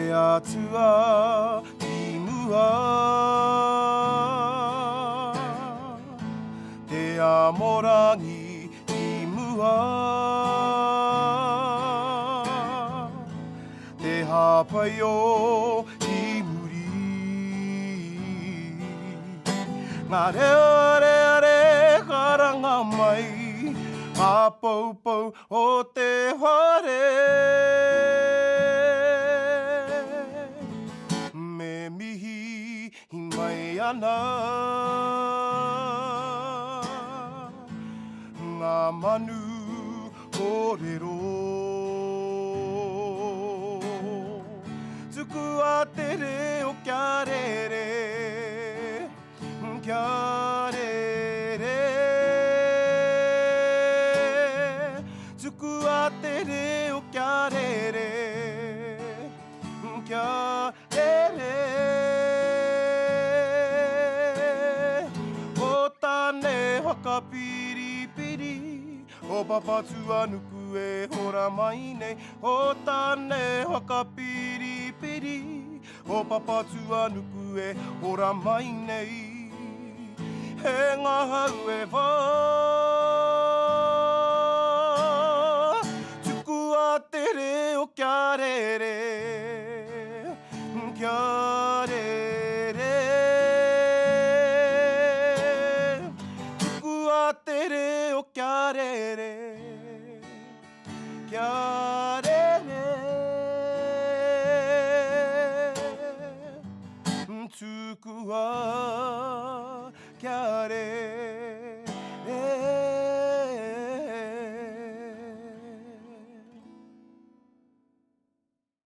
てやつは君はてやもらぎ君はてはぱよいむりあれあれあれからがまいあぽうぽうおてはれめみひまやながまぬおれろつくわてれおきゃれれきゃれれつくわてれおきゃれれきゃれれおたねはかピリピリおばばつはぬくえほらまいねおたねはかピリピリおばばつはぬくえほらまいねへがはうえばつくわてれおきゃれれきゃれれつくわてれおきゃれれ